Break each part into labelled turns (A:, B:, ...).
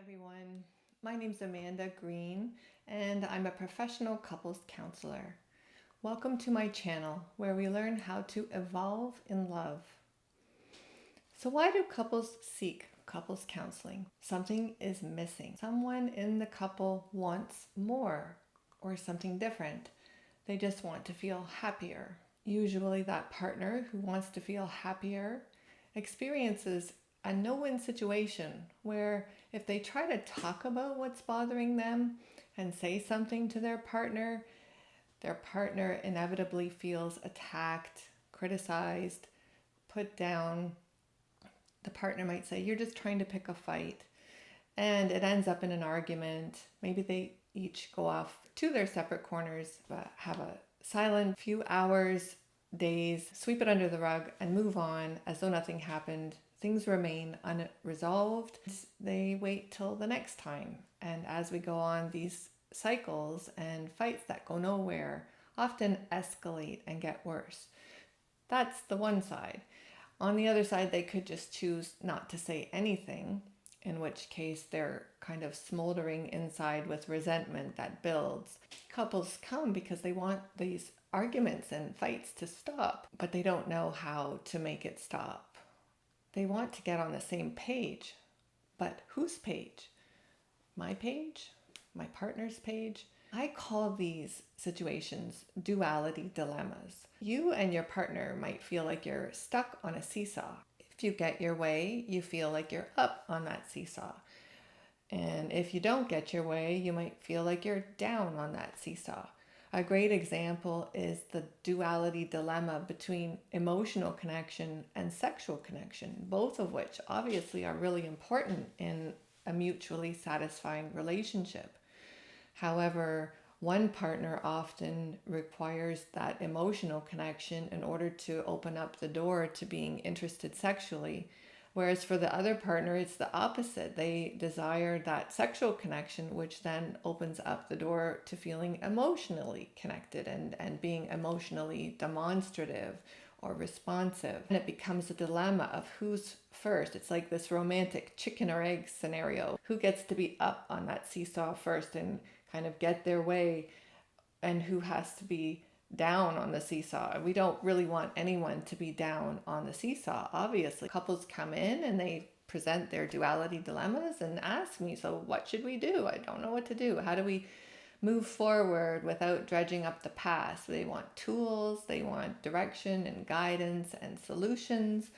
A: everyone. My name's Amanda Green, and I'm a professional couples counselor. Welcome to my channel where we learn how to evolve in love. So, why do couples seek couples counseling? Something is missing. Someone in the couple wants more or something different. They just want to feel happier. Usually, that partner who wants to feel happier experiences a no-win situation where if they try to talk about what's bothering them and say something to their partner inevitably feels attacked, criticized, put down. The partner might say, "You're just trying to pick a fight." And it ends up in an argument. Maybe they each go off to their separate corners, have a silent few hours, days, sweep it under the rug and move on as though nothing happened. Things remain unresolved. They wait till the next time. And as we go on, these cycles and fights that go nowhere often escalate and get worse. That's the one side. On the other side, they could just choose not to say anything, in which case they're kind of smoldering inside with resentment that builds. Couples come because they want these arguments and fights to stop, but they don't know how to make it stop. They want to get on the same page, but whose page? My page? My partner's page? I call these situations duality dilemmas. You and your partner might feel like you're stuck on a seesaw. If you get your way, you feel like you're up on that seesaw. And if you don't get your way, you might feel like you're down on that seesaw. A great example is the duality dilemma between emotional connection and sexual connection, both of which obviously are really important in a mutually satisfying relationship. However, one partner often requires that emotional connection in order to open up the door to being interested sexually. Whereas for the other partner, it's the opposite. They desire that sexual connection, which then opens up the door to feeling emotionally connected and being emotionally demonstrative or responsive. And it becomes a dilemma of who's first. It's like this romantic chicken or egg scenario. Who gets to be up on that seesaw first and kind of get their way, and who has to be down on the seesaw? We don't really want anyone to be down on the seesaw. Obviously, couples come in and they present their duality dilemmas and ask me, "So what should we do? I don't know what to do. How do we move forward without dredging up the past?" They want tools, they want direction and guidance and solutions.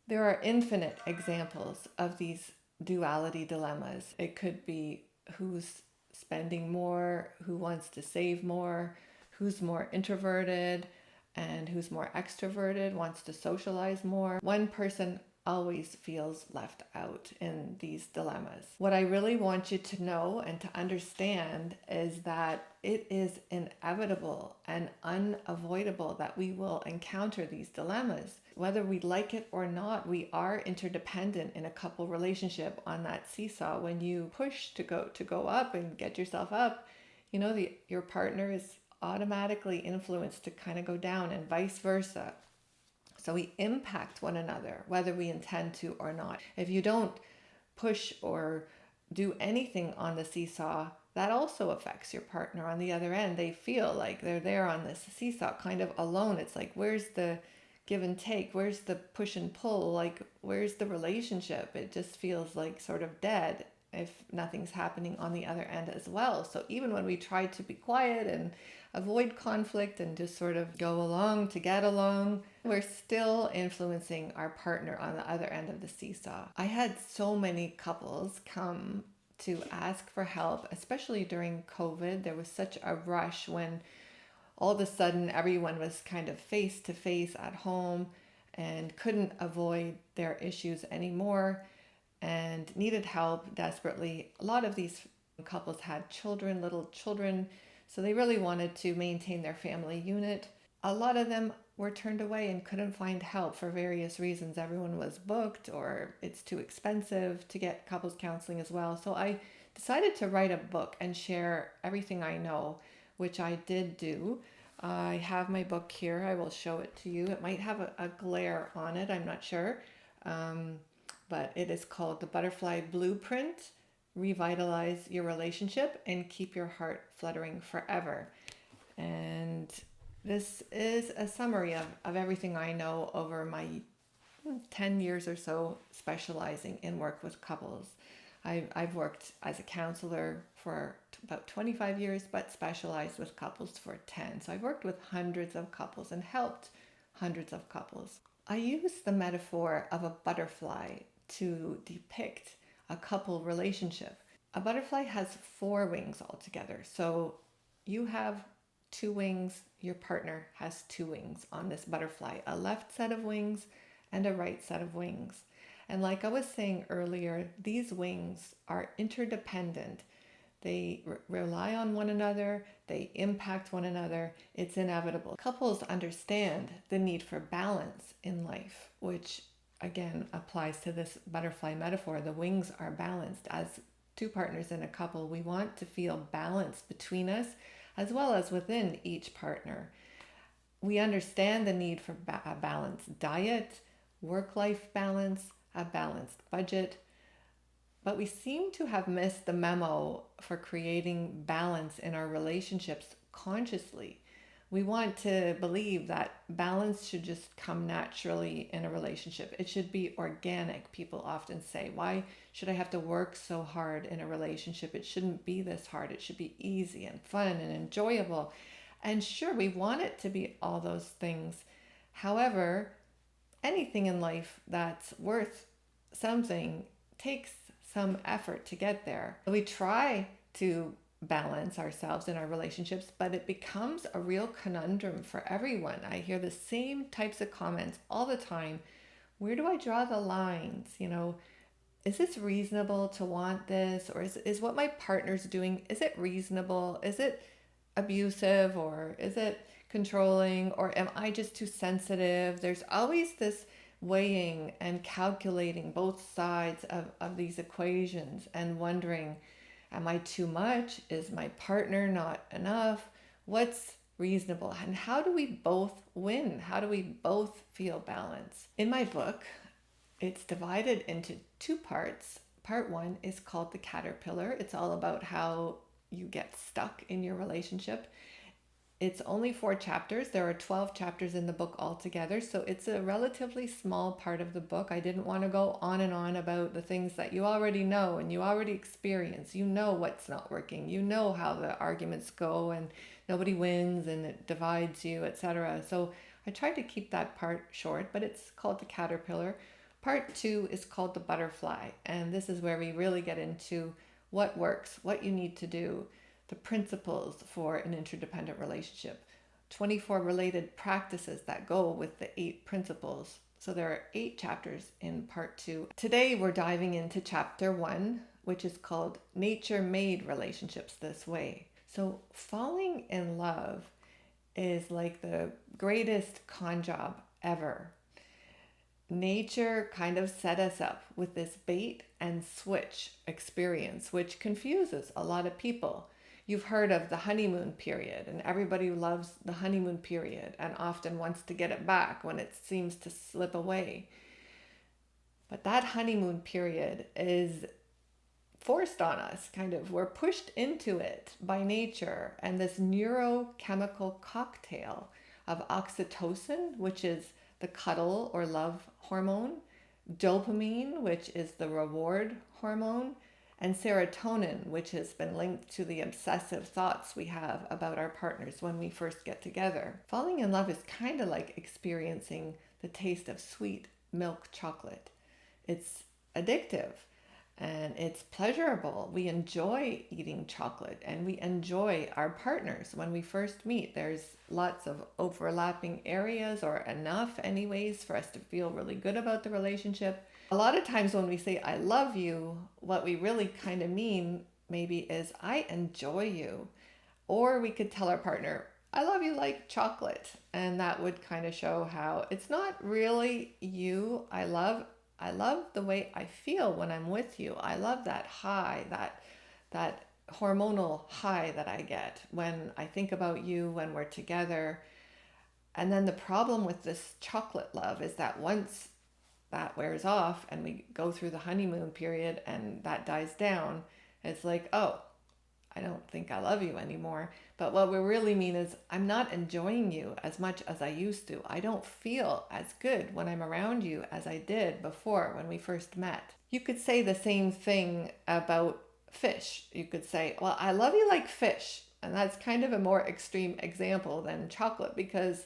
A: There are infinite examples of these duality dilemmas. It could be who's spending more, who wants to save more, who's more introverted and who's more extroverted, wants to socialize more. One person always feels left out in these dilemmas. What I really want you to know and to understand is that it is inevitable and unavoidable that we will encounter these dilemmas. Whether we like it or not, we are interdependent in a couple relationship on that seesaw. When you push to go up and get yourself up, your partner is automatically influenced to kind of go down and vice versa. So we impact one another, whether we intend to or not. If you don't push or do anything on the seesaw, that also affects your partner on the other end. They feel like they're there on this seesaw kind of alone. It's like, where's the give and take? Where's the push and pull? Like, where's the relationship? It just feels like sort of dead if nothing's happening on the other end as well. So even when we try to be quiet and avoid conflict and just sort of go along to get along, we're still influencing our partner on the other end of the seesaw. I had so many couples come to ask for help, especially during COVID. There was such a rush when all of a sudden everyone was kind of face to face at home and couldn't avoid their issues anymore and needed help desperately. A lot of these couples had children, little children, so they really wanted to maintain their family unit. A lot of them were turned away and couldn't find help for various reasons. Everyone was booked or it's too expensive to get couples counseling as well. So I decided to write a book and share everything I know, which I did do. I have my book here. I will show it to you. It might have a glare on it. I'm not sure. But it is called The Butterfly Blueprint, revitalize your relationship and keep your heart fluttering forever. And this is a summary of everything I know over my 10 years or so specializing in work with couples. I've worked as a counselor for about 25 years, but specialized with couples for 10. So I've worked with hundreds of couples and helped hundreds of couples. I use the metaphor of a butterfly to depict a couple relationship. A butterfly has 4 wings altogether. So you have 2 wings, your partner has 2 wings on this butterfly, a left set of wings and a right set of wings. And like I was saying earlier, these wings are interdependent. They rely on one another, they impact one another, it's inevitable. Couples understand the need for balance in life, which again applies to this butterfly metaphor. The wings are balanced. As 2 partners in a couple, we want to feel balance between us as well as within each partner. We understand the need for a balanced diet, work-life balance, a balanced budget, but we seem to have missed the memo for creating balance in our relationships consciously. We want to believe that balance should just come naturally in a relationship. It should be organic. People often say, why should I have to work so hard in a relationship? It shouldn't be this hard. It should be easy and fun and enjoyable. And sure, we want it to be all those things. However, anything in life that's worth something takes some effort to get there. We try to balance ourselves in our relationships, but it becomes a real conundrum for everyone. I hear the same types of comments all the time. Where do I draw the lines? Is this reasonable to want this? Or is what my partner's doing, is it reasonable? Is it abusive, or is it controlling, or am I just too sensitive? There's always this weighing and calculating both sides of these equations and wondering, am I too much? Is my partner not enough? What's reasonable? And how do we both win? How do we both feel balance? In my book, it's divided into 2 parts. Part 1 is called the caterpillar. It's all about how you get stuck in your relationship. It's only 4 chapters. There are 12 chapters in the book altogether, so it's a relatively small part of the book. I didn't want to go on and on about the things that you already know and you already experience. You know what's not working. You know how the arguments go and nobody wins and it divides you, etc. So I tried to keep that part short, but it's called the caterpillar. Part 2 is called the butterfly, and this is where we really get into what works, what you need to do, the principles for an interdependent relationship, 24 related practices that go with the 8 principles. So there are 8 chapters in part 2. Today we're diving into chapter 1, which is called Nature Made Relationships This Way. So falling in love is like the greatest con job ever. Nature kind of set us up with this bait and switch experience, which confuses a lot of people. You've heard of the honeymoon period, and everybody loves the honeymoon period and often wants to get it back when it seems to slip away. But that honeymoon period is forced on us, kind of. We're pushed into it by nature and this neurochemical cocktail of oxytocin, which is the cuddle or love hormone, dopamine, which is the reward hormone, and serotonin, which has been linked to the obsessive thoughts we have about our partners when we first get together. Falling in love is kind of like experiencing the taste of sweet milk chocolate. It's addictive and it's pleasurable. We enjoy eating chocolate and we enjoy our partners when we first meet. There's lots of overlapping areas, or enough anyways, for us to feel really good about the relationship. A lot of times when we say I love you, what we really kind of mean maybe is I enjoy you. Or we could tell our partner, I love you like chocolate. And that would kind of show how it's not really you I love the way I feel when I'm with you. I love that high, that hormonal high that I get when I think about you, when we're together. And then the problem with this chocolate love is that once that wears off and we go through the honeymoon period and that dies down, It's like, oh, I don't think I love you anymore. But what we really mean is, I'm not enjoying you as much as I used to. I don't feel as good when I'm around you as I did before when we first met. You could say the same thing about fish. You could say, well, I love you like fish. And that's kind of a more extreme example than chocolate, because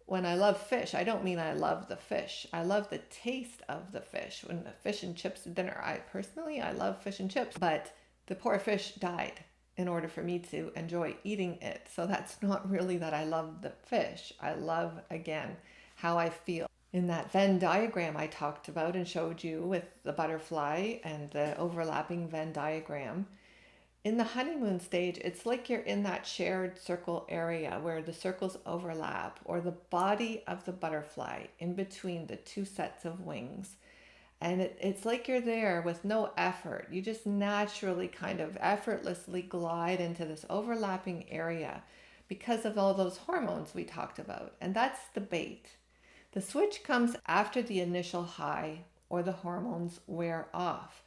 A: when I love fish, I don't mean I love the fish. I love the taste of the fish. When the fish and chips dinner, I love fish and chips, but the poor fish died in order for me to enjoy eating it. So that's not really that I love the fish. I love, again, how I feel. In that Venn diagram I talked about and showed you with the butterfly and the overlapping Venn diagram, in the honeymoon stage, it's like you're in that shared circle area where the circles overlap, or the body of the butterfly in between the two sets of wings. And it's like you're there with no effort. You just naturally kind of effortlessly glide into this overlapping area because of all those hormones we talked about. And that's the bait. The switch comes after the initial high or the hormones wear off.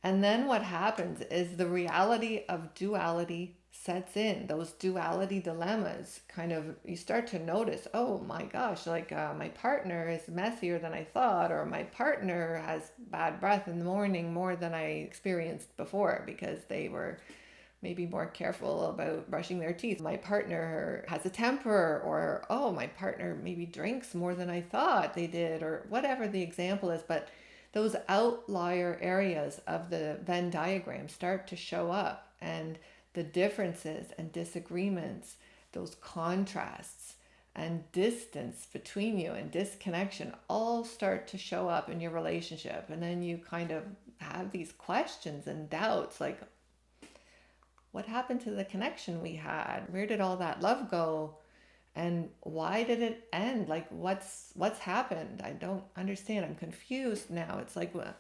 A: And then what happens is the reality of duality sets in. Those duality dilemmas kind of, you start to notice, oh my gosh, like my partner is messier than I thought, or my partner has bad breath in the morning more than I experienced before because they were maybe more careful about brushing their teeth. My partner has a temper, or oh, my partner maybe drinks more than I thought they did, or whatever the example is. But those outlier areas of the Venn diagram start to show up, and the differences and disagreements, those contrasts and distance between you and disconnection all start to show up in your relationship. And then you kind of have these questions and doubts like, what happened to the connection we had? Where did all that love go? And why did it end? Like, what's happened? I don't understand. I'm confused now. It's like, well,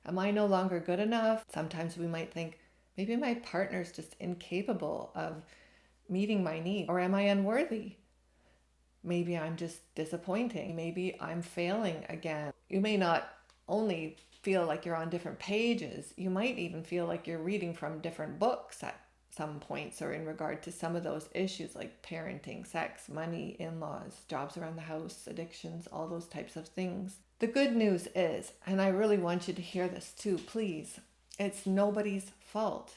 A: am I no longer good enough? Sometimes we might think, maybe my partner's just incapable of meeting my needs. Or am I unworthy? Maybe I'm just disappointing. Maybe I'm failing again. You may not only feel like you're on different pages. You might even feel like you're reading from different books at some points, or in regard to some of those issues like parenting, sex, money, in-laws, jobs around the house, addictions, all those types of things. The good news is, and I really want you to hear this too, please, it's nobody's fault.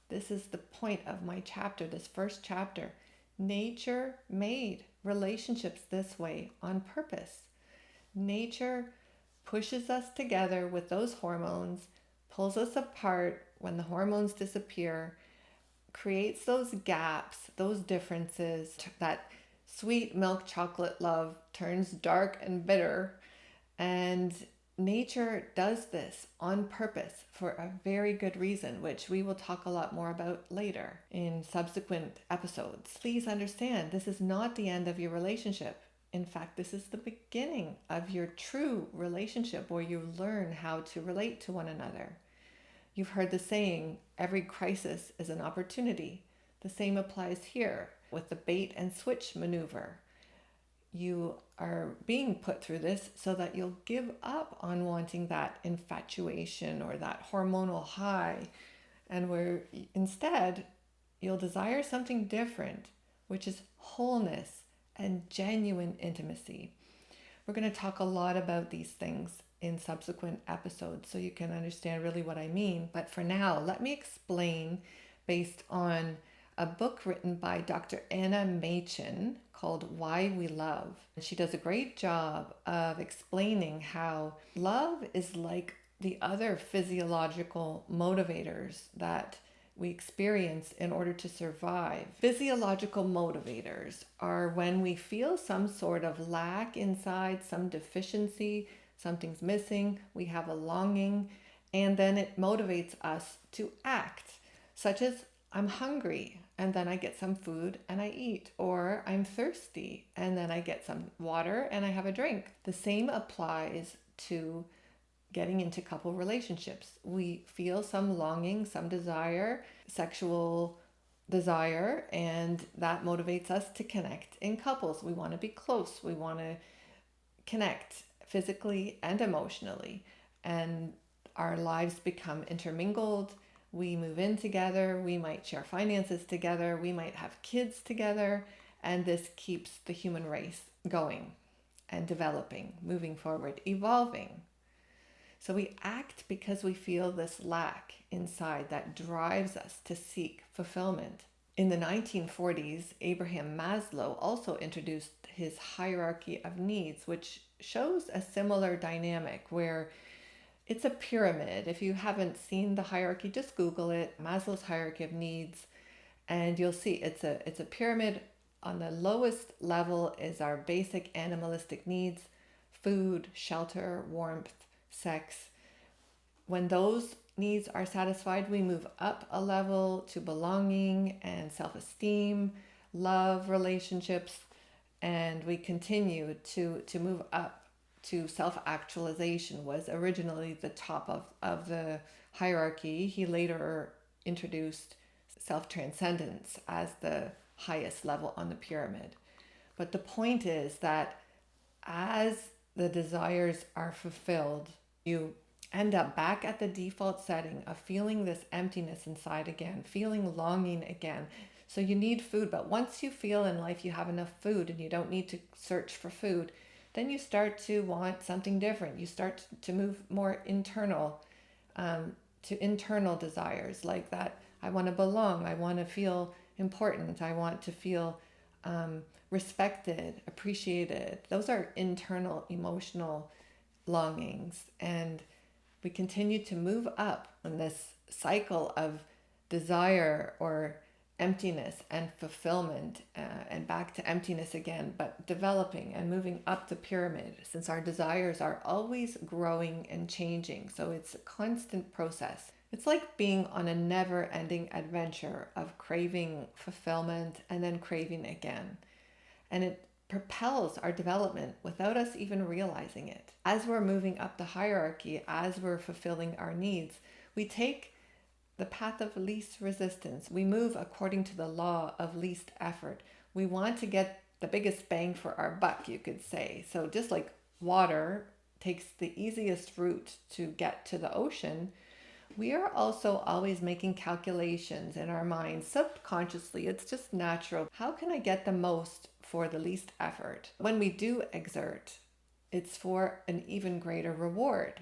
A: This is the point of my chapter, this first chapter. Nature made relationships this way on purpose. Nature pushes us together with those hormones, pulls us apart when the hormones disappear, creates those gaps, those differences. That sweet milk chocolate love turns dark and bitter. And nature does this on purpose for a very good reason, which we will talk a lot more about later in subsequent episodes. Please understand, this is not the end of your relationship. In fact, this is the beginning of your true relationship, where you learn how to relate to one another. You've heard the saying, every crisis is an opportunity. The same applies here with the bait and switch maneuver. You are being put through this so that you'll give up on wanting that infatuation or that hormonal high, and where instead you'll desire something different, which is wholeness and genuine intimacy. We're going to talk a lot about these things in subsequent episodes so you can understand really what I mean. But for now, let me explain based on a book written by Dr. Anna Machen called Why We Love. She does a great job of explaining how love is like the other physiological motivators that we experience in order to survive. Physiological motivators are when we feel some sort of lack inside, some deficiency, something's missing, we have a longing, and then it motivates us to act, such as I'm hungry and then I get some food and I eat, or I'm thirsty and then I get some water and I have a drink. The same applies to getting into couple relationships. We feel some longing, some desire, sexual desire, and that motivates us to connect in couples. We want to be close. We want to connect physically and emotionally, and our lives become intermingled. We move in together, we might share finances together, we might have kids together, and this keeps the human race going and developing, moving forward, evolving. So we act because we feel this lack inside that drives us to seek fulfillment. In the 1940s, Abraham Maslow also introduced his hierarchy of needs, which shows a similar dynamic where it's a pyramid. If you haven't seen the hierarchy, just Google it, Maslow's hierarchy of needs, and you'll see it's a pyramid. On the lowest level is our basic animalistic needs: food, shelter, warmth, sex. When those needs are satisfied, we move up a level to belonging and self-esteem, love, relationships, and we continue to move up to self-actualization. Was originally the top of the hierarchy. He later introduced self-transcendence as the highest level on the pyramid. But the point is that as the desires are fulfilled, you end up back at the default setting of feeling this emptiness inside again, feeling longing again. So you need food, but once you feel in life you have enough food and you don't need to search for food, then you start to want something different. You start to move more internal, to internal desires like that. I want to belong. I want to feel important. I want to feel respected, appreciated. Those are internal emotional longings. And we continue to move up in this cycle of desire or emptiness and fulfillment, and back to emptiness again, but developing and moving up the pyramid, since our desires are always growing and changing. So it's a constant process. It's like being on a never-ending adventure of craving fulfillment and then craving again. And it propels our development without us even realizing it. As we're moving up the hierarchy, as we're fulfilling our needs, we take the path of least resistance. We move according to the law of least effort. We want to get the biggest bang for our buck, you could say. So just like water takes the easiest route to get to the ocean, we are also always making calculations in our minds subconsciously. It's just natural. How can I get the most for the least effort? When we do exert, it's for an even greater reward.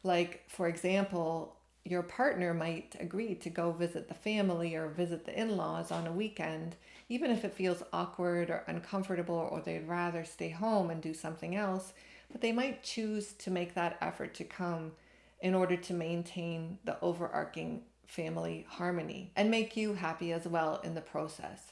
A: Like, for example, your partner might agree to go visit the family or visit the in-laws on a weekend, even if it feels awkward or uncomfortable, or they'd rather stay home and do something else, but they might choose to make that effort to come in order to maintain the overarching family harmony and make you happy as well in the process.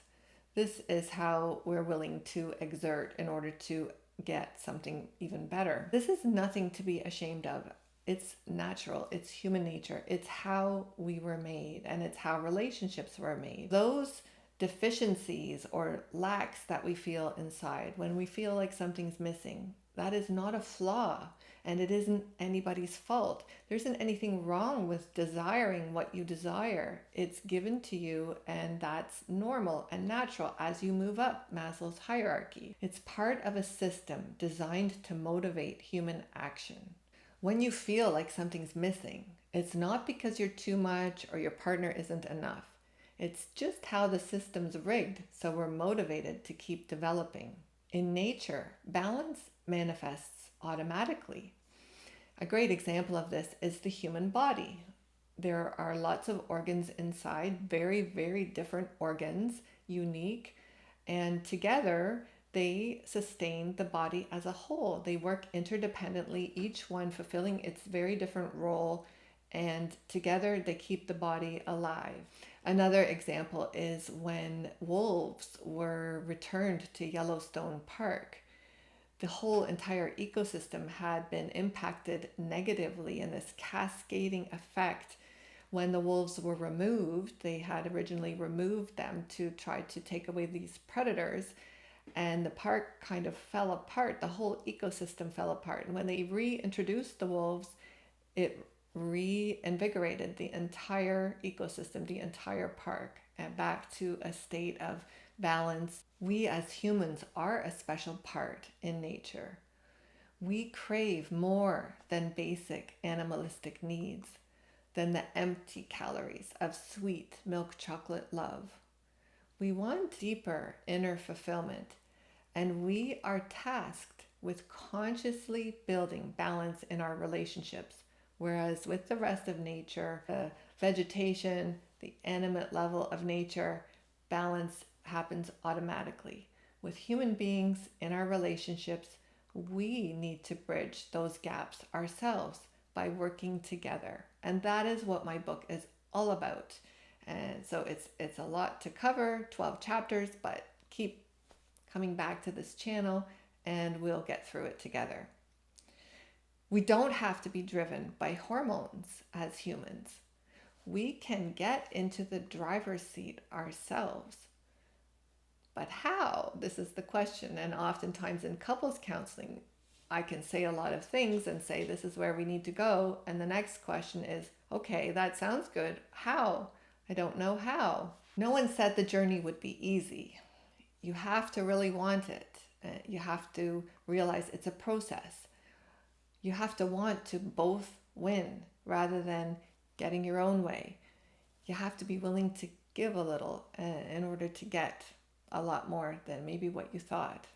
A: This is how we're willing to exert in order to get something even better. This is nothing to be ashamed of. It's natural. It's human nature. It's how we were made, and it's how relationships were made. Those deficiencies or lacks that we feel inside, when we feel like something's missing, that is not a flaw, and it isn't anybody's fault. There isn't anything wrong with desiring what you desire. It's given to you, and that's normal and natural as you move up Maslow's hierarchy. It's part of a system designed to motivate human action. When you feel like something's missing, it's not because you're too much or your partner isn't enough. It's just how the system's rigged, so we're motivated to keep developing. In nature, balance manifests automatically. A great example of this is the human body. There are lots of organs inside, very, very different organs, unique, and together they sustain the body as a whole. They work interdependently, each one fulfilling its very different role, and together they keep the body alive. Another example is when wolves were returned to Yellowstone Park. The whole entire ecosystem had been impacted negatively in this cascading effect. When the wolves were removed, they had originally removed them to try to take away these predators, and the park kind of fell apart. The whole ecosystem fell apart. And when they reintroduced the wolves, it reinvigorated the entire ecosystem, the entire park, and back to a state of balance. We as humans are a special part in nature. We crave more than basic animalistic needs. than the empty calories of sweet milk chocolate love. We want deeper inner fulfillment, and we are tasked with consciously building balance in our relationships. Whereas with the rest of nature, the vegetation, the animate level of nature, balance happens automatically. With human beings in our relationships, we need to bridge those gaps ourselves by working together. And that is what my book is all about. And so it's a lot to cover, 12 chapters, but keep coming back to this channel and we'll get through it together. We don't have to be driven by hormones as humans. We can get into the driver's seat ourselves. But how? This is the question. And oftentimes in couples counseling, I can say a lot of things and say, this is where we need to go. And the next question is, okay, that sounds good. How? I don't know how. No one said the journey would be easy. You have to really want it. You have to realize it's a process. You have to want to both win rather than getting your own way. You have to be willing to give a little in order to get a lot more than maybe what you thought.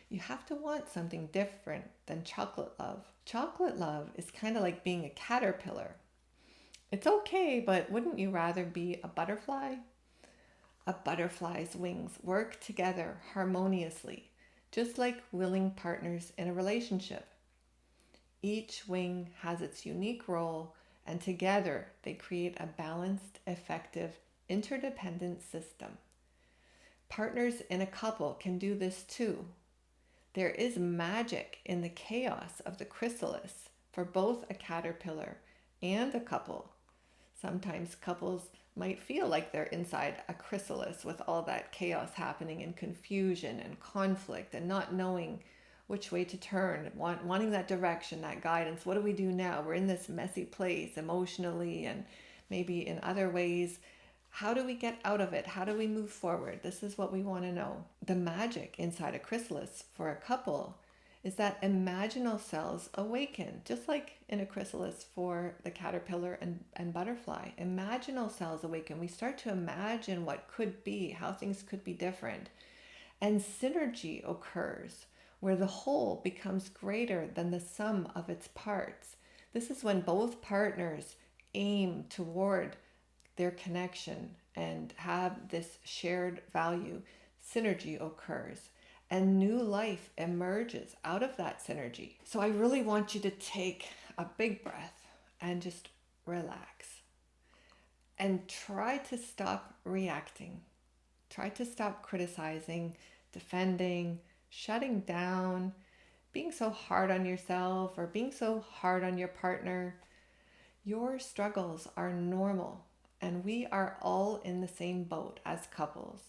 A: You have to want something different than chocolate love. Chocolate love is kind of like being a caterpillar. It's okay, but wouldn't you rather be a butterfly? A butterfly's wings work together harmoniously, just like willing partners in a relationship. Each wing has its unique role, and together they create a balanced, effective, interdependent system. Partners in a couple can do this too. There is magic in the chaos of the chrysalis for both a caterpillar and a couple. Sometimes couples might feel like they're inside a chrysalis with all that chaos happening and confusion and conflict and not knowing which way to turn, wanting that direction, that guidance. What do we do now? We're in this messy place emotionally and maybe in other ways. How do we get out of it? How do we move forward? This is what we want to know. The magic inside a chrysalis for a couple is that imaginal cells awaken, just like in a chrysalis for the caterpillar and butterfly. Imaginal cells awaken. We start to imagine what could be, how things could be different. And synergy occurs, where the whole becomes greater than the sum of its parts. This is when both partners aim toward their connection and have this shared value. Synergy occurs and new life emerges out of that synergy. So I really want you to take a big breath and just relax and try to stop reacting. Try to stop criticizing, defending, shutting down, being so hard on yourself or being so hard on your partner. Your struggles are normal, and we are all in the same boat as couples.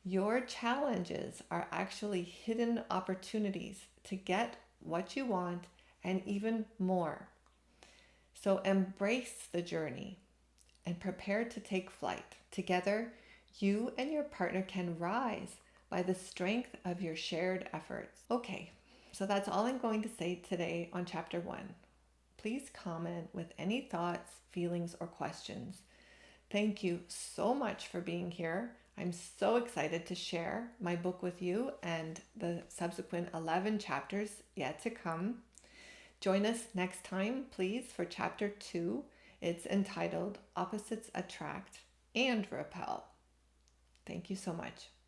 A: Your challenges are actually hidden opportunities to get what you want and even more. So embrace the journey and prepare to take flight. Together, you and your partner can rise by the strength of your shared efforts. Okay, so that's all I'm going to say today on chapter 1. Please comment with any thoughts, feelings, or questions. Thank you so much for being here. I'm so excited to share my book with you and the subsequent 11 chapters yet to come. Join us next time, please, for chapter 2. It's entitled Opposites Attract and Repel. Thank you so much.